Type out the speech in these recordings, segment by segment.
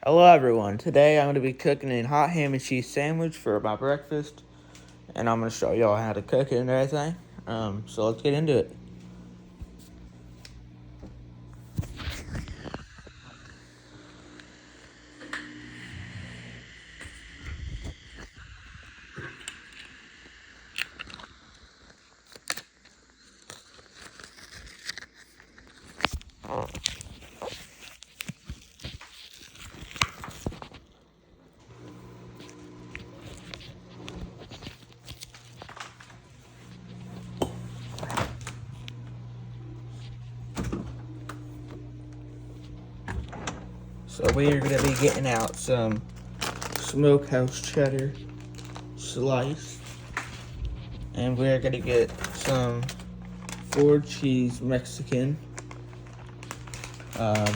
Hello everyone, today I'm going to be cooking a hot ham and cheese sandwich for my breakfast, and I'm going to show y'all how to cook it and everything. So let's get into it. So we are going to be getting out some smokehouse cheddar sliced, and we are going to get some Ford cheese Mexican.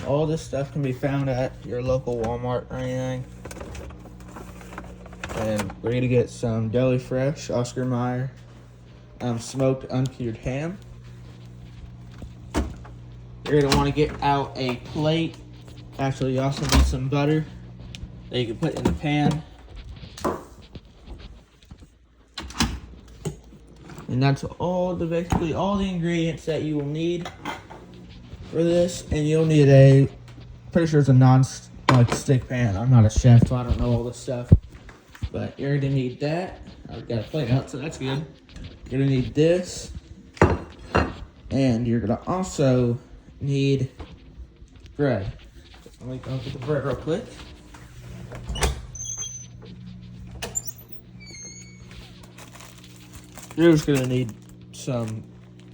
All this stuff can be found at your local Walmart or anything. And we're going to get some Deli Fresh Oscar Mayer smoked uncured ham. You're going to want to get out a plate. Actually, you also need some butter that you can put in the pan. And that's basically all the ingredients that you will need for this. And you'll need pretty sure it's a non-stick pan. I'm not a chef, so I don't know all this stuff. But you're gonna need that. I've got a plate out, so that's good. You're gonna need this. And you're gonna also need bread. Let me go get the bread real quick. You're just gonna need some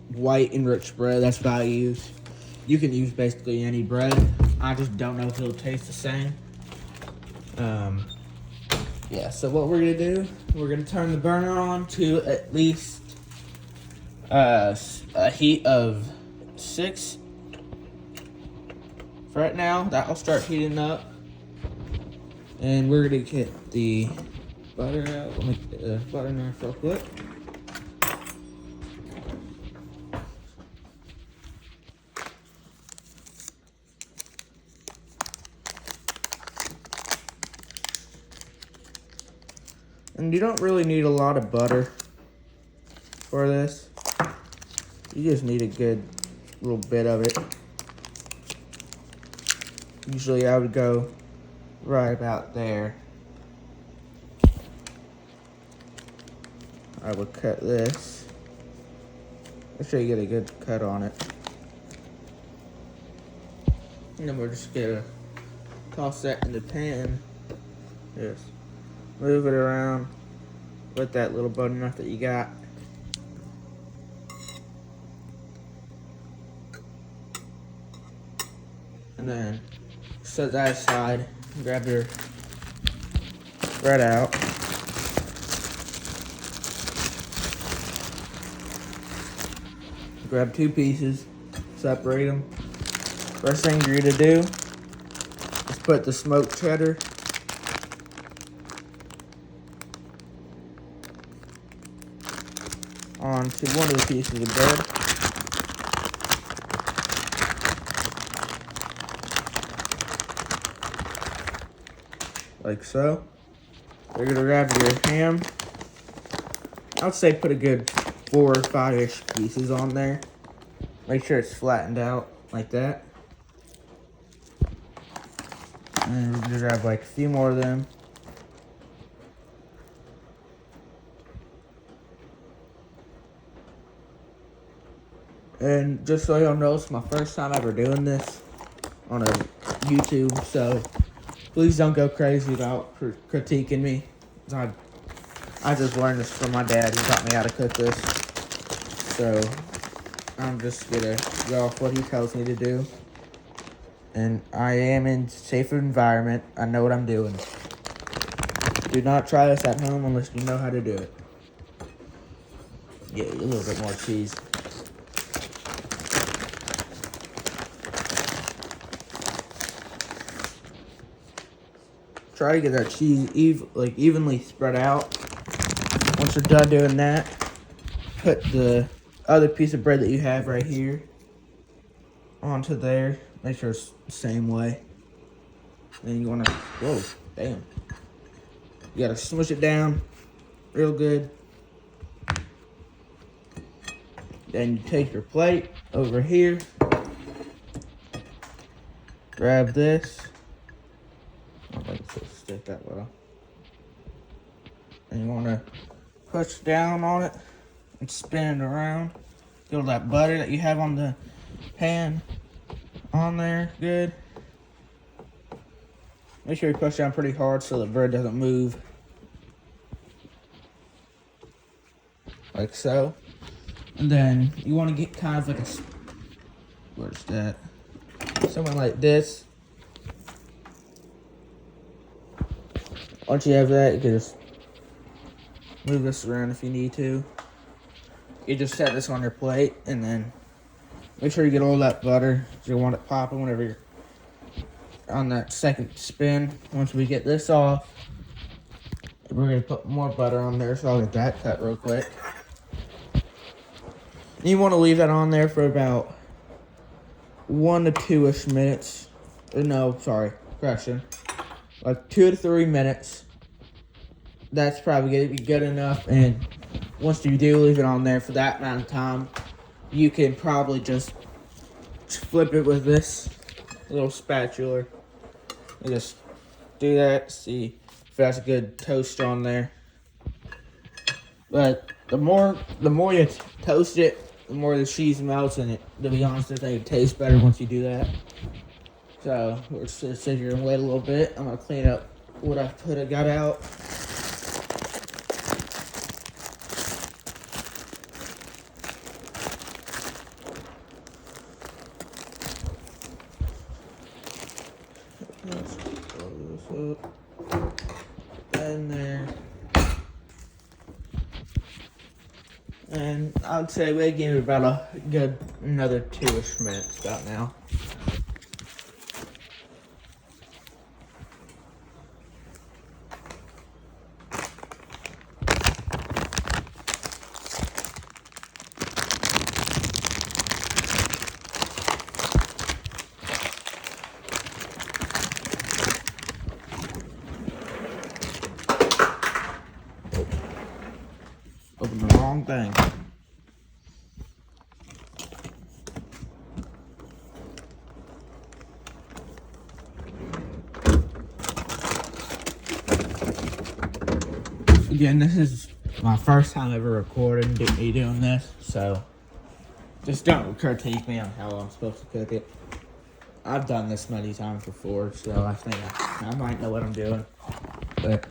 white enriched bread. That's what I use. You can use basically any bread. I just don't know if it'll taste the same. Yeah, so what we're gonna do, we're gonna turn the burner on to at least a heat of 6. For right now, that'll start heating up. And we're gonna get the butter out. Let me get the butter knife real quick. And you don't really need a lot of butter for this. You just need a good little bit of it. Usually I would go right about there. I would cut this. Make sure you get a good cut on it. And then we're just gonna toss that in the pan. Just move it around with that little butter knife that you got. And then set that aside. Grab your bread out. Grab 2 pieces, separate them. First thing you're gonna do is put the smoked cheddar onto one of the pieces of bread. Like so. You're gonna grab your ham. I would say put a good 4 or 5-ish pieces on there. Make sure it's flattened out like that. And we're gonna grab like a few more of them. And just so y'all know, it's my first time ever doing this on a YouTube, so please don't go crazy about critiquing me. I just learned this from my dad. He taught me how to cook this. So I'm just gonna go off what he tells me to do. And I am in a safe environment. I know what I'm doing. Do not try this at home unless you know how to do it. Get a little bit more cheese. Try to get that cheese evenly spread out. Once you're done doing that, put the other piece of bread that you have right here onto there. Make sure it's the same way. Then you want to, whoa, damn. You got to smush it down real good. Then you take your plate over here. Grab this. I don't think it's supposed to stick that well. And you want to push down on it and spin it around. Get all that butter that you have on the pan on there. Good. Make sure you push down pretty hard so the bread doesn't move. Like so. And then you want to get kind of like a, where's that? Something like this. Once you have that, you can just move this around if you need to. You just set this on your plate and then make sure you get all that butter. You want it popping whenever you're on that second spin. Once we get this off, we're going to put more butter on there, so I'll get that cut real quick. You want to leave that on there for about 1 to 2-ish minutes. No, sorry, correction. Like 2 to 3 minutes. That's probably going to be good enough. And once you do leave it on there for that amount of time, you can probably just flip it with this little spatula. And just do that. See if that's a good toast on there. But the more you toast it, the more the cheese melts, and to be honest, I think it tastes better once you do that. So we're just gonna sit here and wait a little bit. I'm gonna clean up what I got out. Let's close this up. And there. And I'd say we give it about a good another 2-ish minutes about now. Open the wrong thing. Again, this is my first time ever recording me doing this, so just don't critique me on how I'm supposed to cook it. I've done this many times before, so I think I might know what I'm doing. But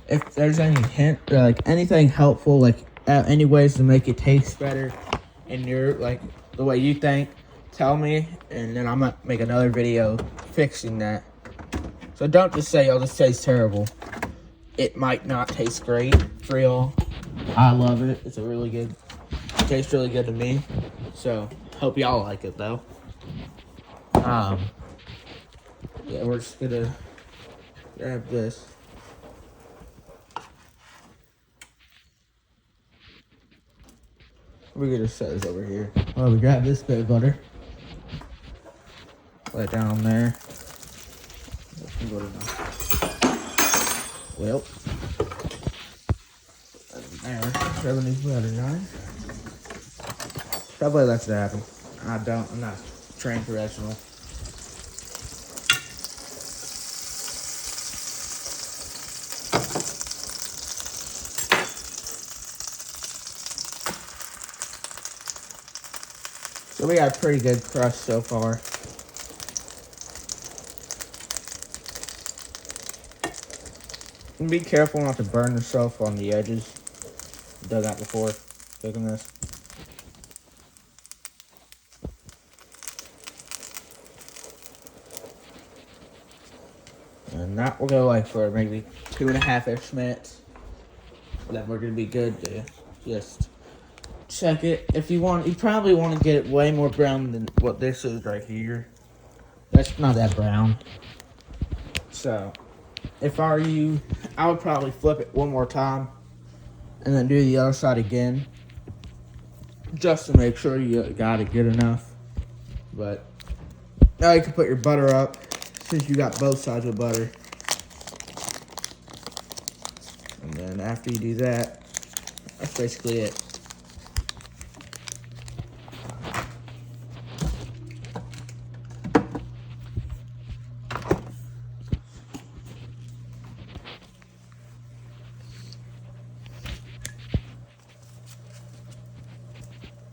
if there's any hint, or like anything helpful, like any ways to make it taste better in your, like the way you think, tell me, and then I might make another video fixing that. So don't just say, oh, this tastes terrible. It might not taste great for y'all. I love it. It's a really good, it tastes really good to me. So hope y'all like it though. Yeah, we're just gonna grab this. We're gonna set this over here. Well, we grab this bit of butter. Lay it down on there. Well, there. Grabbing these butter knives. Probably lets it happen. I'm not trained professional. So we got a pretty good crust so far. And be careful not to burn yourself on the edges. I've done that before cooking this. And that will go like for maybe 2.5-ish minutes. Then we're gonna be good to just check it. If you want, you probably want to get it way more brown than what this is right here. That's not that brown. So, if I were you, I would probably flip it one more time and then do the other side again, just to make sure you got it good enough. But now you can put your butter up. since you got both sides of butter. And then after you do that, that's basically it.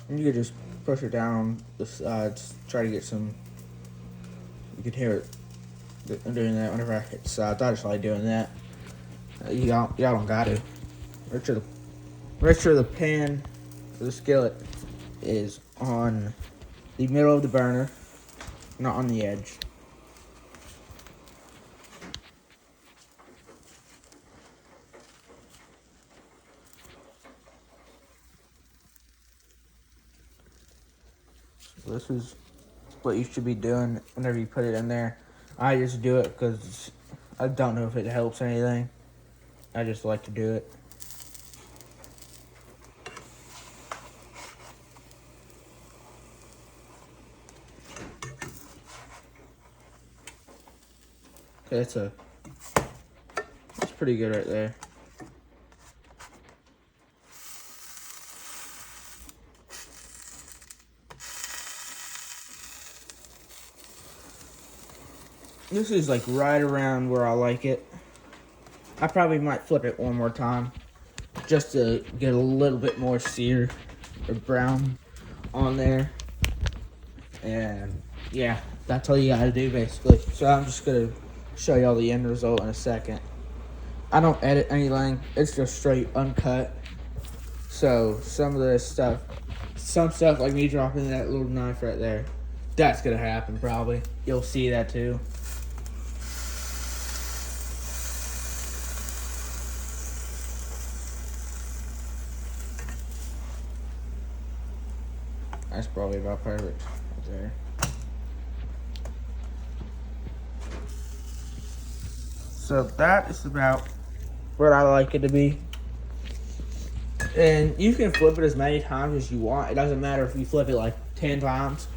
And you could just push it down the sides, try to get some. You could hear it. I'm doing that whenever I hit the sides. I just like doing that. Y'all don't got to. Make sure the pan or the skillet is on the middle of the burner, not on the edge. So this is what you should be doing whenever you put it in there. I just do it because I don't know if it helps anything. I just like to do it. Okay, that's pretty good right there. This is like right around where I like it. I probably might flip it one more time just to get a little bit more sear or brown on there. And yeah, that's all you gotta do basically. So I'm just gonna show y'all the end result in a second. I don't edit anything, it's just straight uncut. So some of this stuff, some stuff like me dropping that little knife right there, that's gonna happen probably. You'll see that too. That's probably about perfect right there. So that is about what I like it to be. And you can flip it as many times as you want. It doesn't matter if you flip it like 10 times.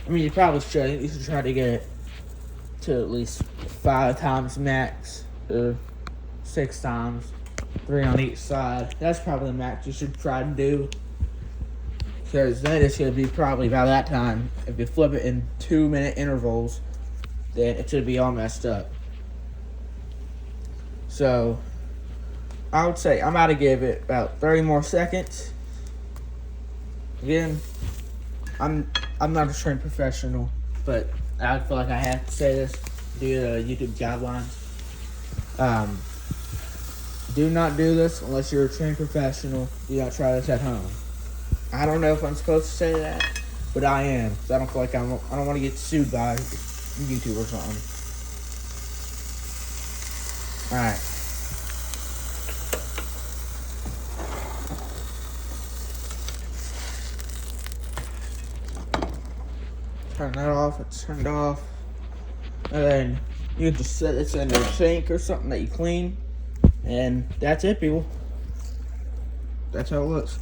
I mean, you probably should. You should try to get it to at least 5 times max, or 6 times, 3 on each side. That's probably the max you should try to do. Because then it's going to be probably by that time. If you flip it in 2-minute intervals, then it should be all messed up. So I would say I'm about to give it about 30 more seconds. Again, I'm not a trained professional, but I feel like I have to say this due to YouTube guidelines. Do not do this unless you're a trained professional. Do not try this at home. I don't know if I'm supposed to say that, but I am. So I don't feel like I don't want to get sued by YouTube or something. All right. Turn that off. It's turned off. And then you just set this in your sink or something that you clean. And that's it, people. That's how it looks.